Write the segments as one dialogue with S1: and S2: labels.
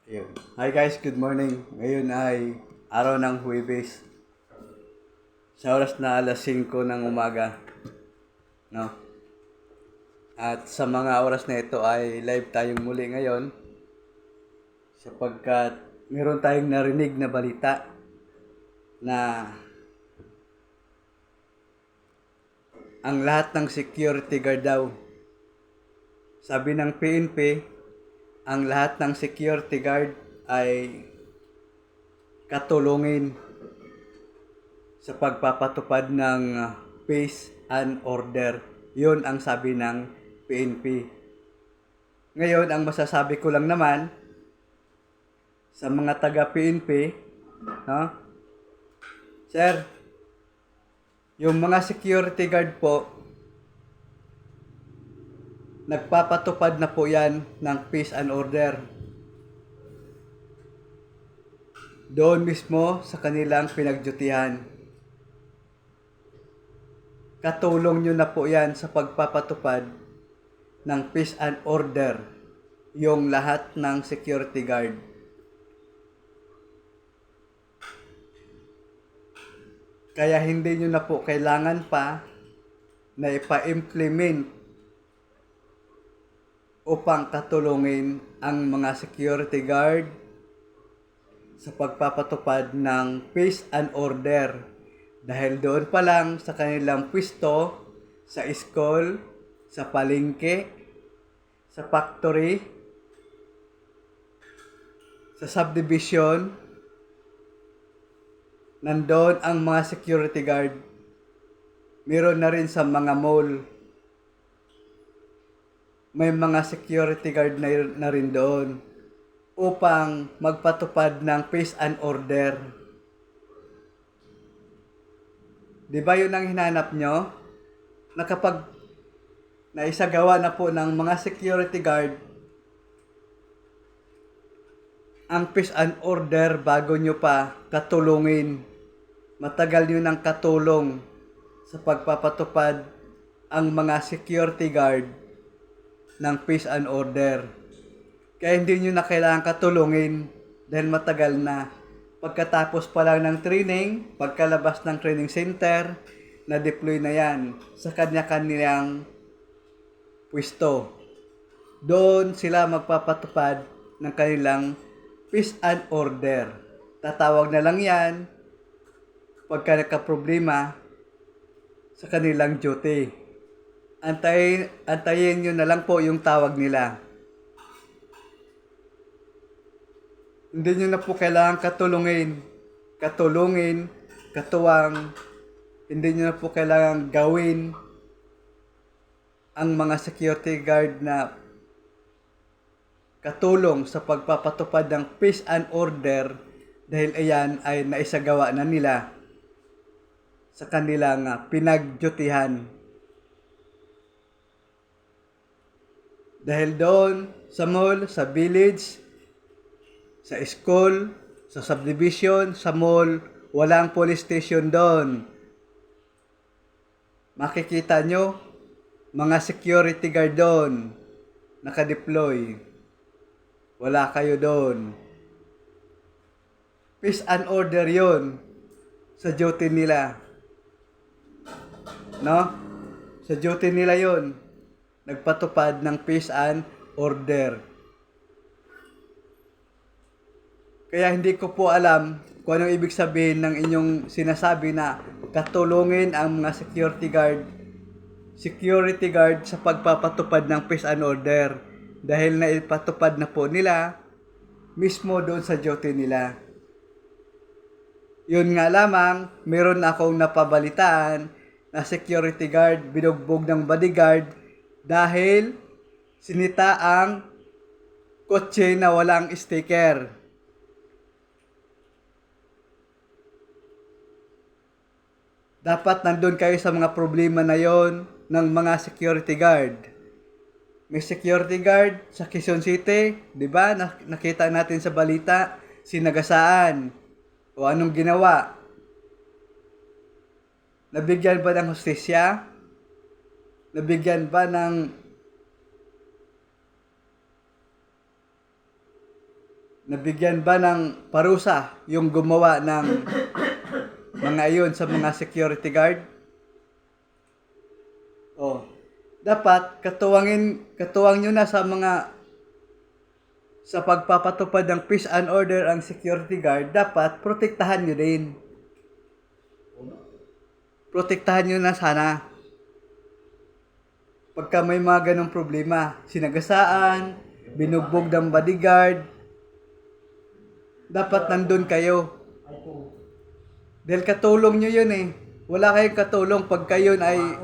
S1: Ayun. Hi guys, good morning. Ngayon ay araw ng Huwebes. Sa oras na alas 5 ng umaga. No? At sa mga oras na ito ay live tayong muli ngayon sapagkat meron tayong narinig na balita na ang lahat ng security guard daw. Sabi ng PNP, ang lahat ng security guard ay katulungin sa pagpapatupad ng peace and order. Yun ang sabi ng PNP. Ngayon, ang masasabi ko lang naman sa mga taga-PNP, no? Sir, yung mga security guard po, nagpapatupad na po yan ng peace and order. Doon mismo sa kanilang pinagdutihan. Katulong nyo na po yan sa pagpapatupad ng peace and order yung lahat ng security guard. Kaya hindi nyo na po kailangan pa na ipa-implement upang katulungin ang mga security guard sa pagpapatupad ng peace and order. Dahil doon pa lang sa kanilang pwesto, sa school, sa palengke, sa factory, sa subdivision, nandoon ang mga security guard. Meron na rin sa mga mall. May mga security guard na rin doon upang magpatupad ng peace and order. Di ba yun ang hinanap nyo? Na kapag naisagawa na po ng mga security guard ang peace and order bago nyo pa katulungin. Matagal nyo nang katulong sa pagpapatupad ang mga security guard ng peace and order. Kaya hindi nyo na kailangan katulungin dahil matagal na. Pagkatapos pa lang ng training, pagkalabas ng training center, na-deploy na yan sa kanya-kanyang pwesto. Doon sila magpapatupad ng kanilang peace and order. Tatawag na lang yan pagka nagka-problema sa kanilang duty. Antayin nyo na lang po yung tawag nila. Hindi nyo na po kailangan katulungin, katuwang, hindi nyo na po kailangan gawin ang mga security guard na katulong sa pagpapatupad ng peace and order dahil ayan ay naisagawa na nila sa kanilang pinagdutihan. Dahil doon sa mall, sa village, sa school, sa subdivision, sa mall, walang police station doon. Makikita nyo, mga security guard doon, nakadeploy. Wala kayo doon. Peace and order yon sa duty nila. No? Sa duty nila yon nagpatupad ng peace and order. Kaya hindi ko po alam kung anong ibig sabihin ng inyong sinasabi na katulungin ang mga security guard sa pagpapatupad ng peace and order dahil naipatupad na po nila mismo doon sa duty nila. Yun nga lamang, meron akong napabalitaan na security guard binugbog ng bodyguard dahil sinita ang kotse na walang sticker. Dapat nandun kayo sa mga problema na yon ng mga security guard. May security guard sa Quezon City, di ba? Nakita natin sa balita, sinagasaan. O anong ginawa? Nabigyan ba ng hustisya? Nabigyan ba Nabigyan ba ng parusa yung gumawa ng mga iyon sa mga security guard? Oh, dapat katuwang nyo na sa pagpapatupad ng peace and order ang security guard, dapat protektahan nyo din. Protektahan nyo na sana. Pagka may mga ganong problema, sinagasaan, binugbog ng bodyguard, dapat nandun kayo. Dahil katulong nyo yun eh. Wala kayong katulong pag kayo ay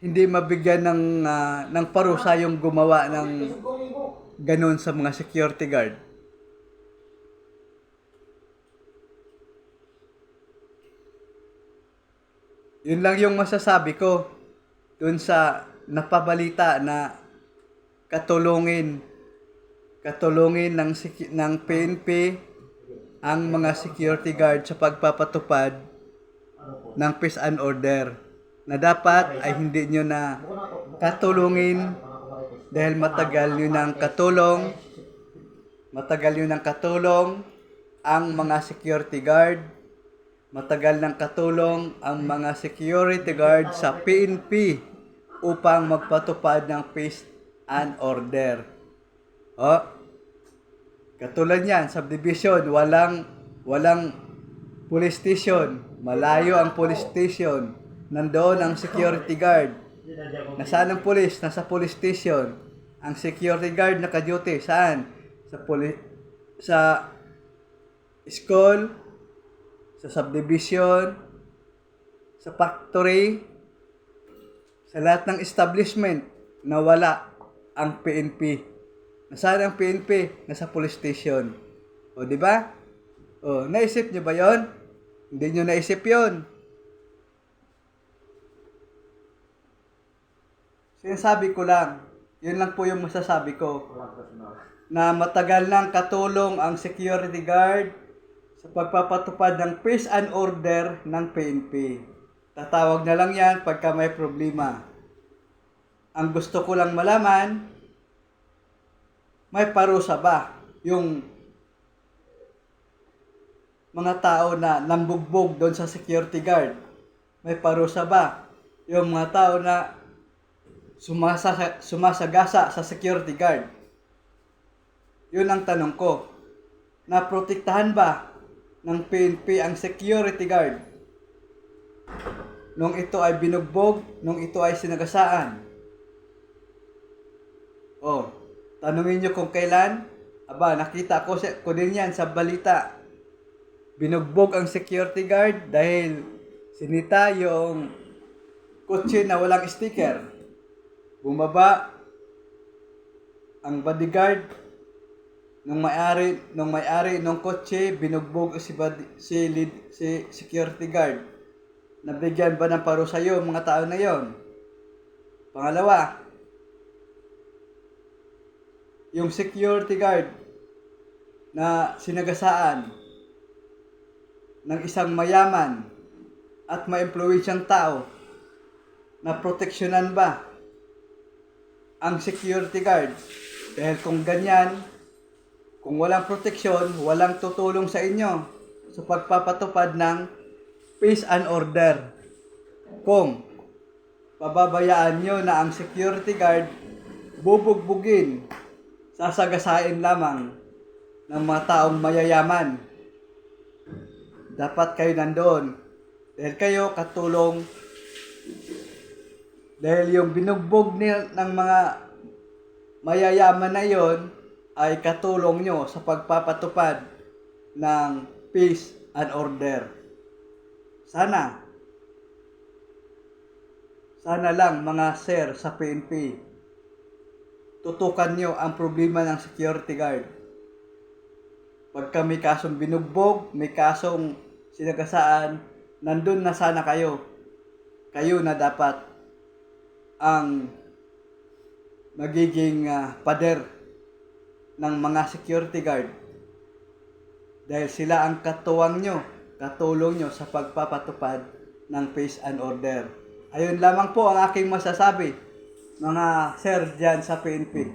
S1: hindi mabigyan ng parusa yung gumawa ng ganun sa mga security guard. Yun lang yung masasabi ko dun sa napabalita na katulungin ng PNP ang mga security guard sa pagpapatupad ng peace and order, na dapat ay hindi nyo na katulungin dahil matagal nyo ng katulong ang mga security guard, matagal ng katulong ang mga security guard sa PNP upang magpatupad ng peace and order. Oh, katulad yan, subdivision, walang police station, malayo ang police station, nandoon ang security guard. Nasaan ang police? Nasa police station. Ang security guard naka-duty saan? Sa school, sa subdivision, sa factory, sa lahat ng establishment na wala ang PNP. Nasaan ang PNP? Nasa police station. O, di ba? O, naisip nyo ba yon? Hindi nyo naisip yon. Sinasabi ko lang, yun lang po yung masasabi ko, na matagal nang katulong ang security guard sa pagpapatupad ng peace and order ng PNP. Tatawag na lang yan pagka may problema. Ang gusto ko lang malaman, may parusa ba yung mga tao na nambugbog doon sa security guard? May parusa ba yung mga tao na sumasagasa sa security guard? Yun ang tanong ko. Naprotektahan ba ng PNP ang security guard nung ito ay binugbog, nung ito ay sinagasaan? Oh, tanungin nyo kung kailan. Aba, nakita ko din yan sa balita. Binugbog ang security guard dahil sinita yung kotse na walang sticker. Bumaba ang bodyguard nung may-ari ng kotse, binugbog si security guard. Nabigyan ba ng parusa yung mga tao na yon? Pangalawa, yung security guard na sinagasaan ng isang mayaman at maimpluwensyang tao, na proteksyonan ba ang security guard? Dahil kung ganyan, kung walang proteksyon, walang tutulong sa inyo sa pagpapatupad ng peace and order. Kung pababayaan nyo na ang security guard bubugbugin, sasagasain lamang ng mga taong mayayaman, dapat kayo nandoon. Dahil kayo katulong, dahil yung binugbog ng mga mayayaman na yon ay katulong nyo sa pagpapatupad ng peace and order. Sana lang mga sir sa PNP, tutukan nyo ang problema ng security guard. Pagka may kasong binugbog, may kasong sinagasaan, nandun na sana kayo. Kayo na dapat ang magiging pader ng mga security guard. Dahil sila ang katulong nyo sa pagpapatupad ng peace and order. Ayun lamang po ang aking masasabi, mga sir dyan sa PNP.